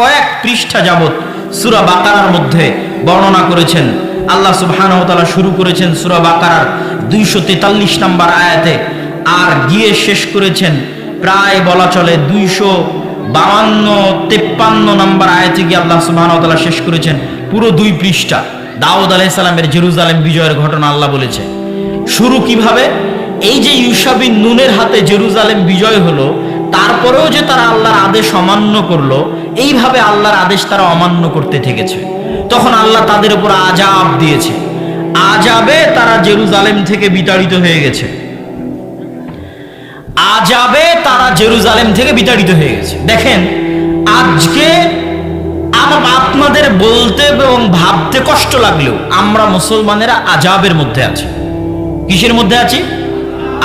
কয়েক পৃষ্ঠা যাবত সূরা বাকারার মধ্যে বর্ণনা করেছেন। আল্লাহ সুবহানাহু ওয়া তাআলা শুরু করেছেন সূরা বাকারার 243 নম্বর আয়াতে, আর গিয়ে শেষ করেছেন প্রায় বলা চলে 252-53 নম্বর আয়াতে গিয়ে আল্লাহ সুবহানাহু ওয়া তাআলা শেষ করেছেন পুরো 2 পৃষ্ঠা। দাউদ আলাইহিস সালামের জেরুজালেম বিজয়ের ঘটনা আল্লাহ বলেছে। শুরু কিভাবে? এই যে ইউশা বিন নুনের হাতে জেরুজালেম বিজয় হলো, তারপরেও যে তারা আল্লাহর আদেশ অমান্য করলো, এইভাবে আল্লাহর আদেশ তারা অমান্য করতে থেকেছে। তখন আল্লাহ তাদের উপর আযাব দিয়েছে। আযাবে তারা জেরুজালেম থেকে বিতাড়িত হয়ে গেছে। আযাবে তারা জেরুজালেম থেকে বিতাড়িত হয়ে গেছে। দেখেন, আজকে আপনাদের বলতে এবং ভাবতে কষ্ট লাগলেও আমরা মুসলমানেরা আযাবের মধ্যে আছি। কিসের মধ্যে আছি?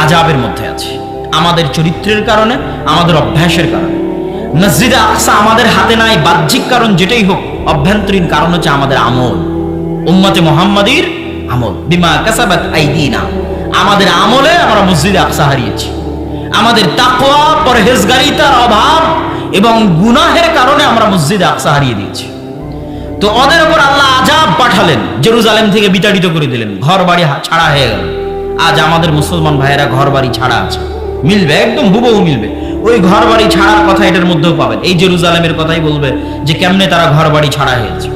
আযাবের মধ্যে আছি। আমাদের চরিত্রের কারণে, আমাদের অভ্যাসের কারণে। মসজিদে আকসা আমাদের হাতে নাই, বাহ্যিক কারণ যেটাই হোক, অভ্যন্তরীণ কারণ হচ্ছে আমাদের আমল, উম্মতে মুহাম্মাদির আমল। বিমা কাসাবাত আইদিনা, আমাদের আমলে আমরা মসজিদে আকসা হারিয়েছি। আমাদের তাকওয়া, পরহেজগারিতার অভাব এবং গুনাহের কারণে আমরা মসজিদে আকসা হারিয়ে দিয়েছি। তো ওদের উপর আল্লাহ আযাব পাঠালেন, জেরুজালেম থেকে বিতাড়িত করে দিলেন, ঘর বাড়ি ছাড়া হয়ে গেল। আজ আমাদের মুসলমান ভাইয়েরা ঘর বাড়ি ছাড়া আছে, মিলবে, একদম হুবহু মিলবে। ওই ঘর বাড়ি ছাড়ার কথা এটার মধ্যেও পাবেন। এই জেরুজালেমের কথাই বলবে যে কেমনে তারা ঘর বাড়ি ছাড়া হয়েছে।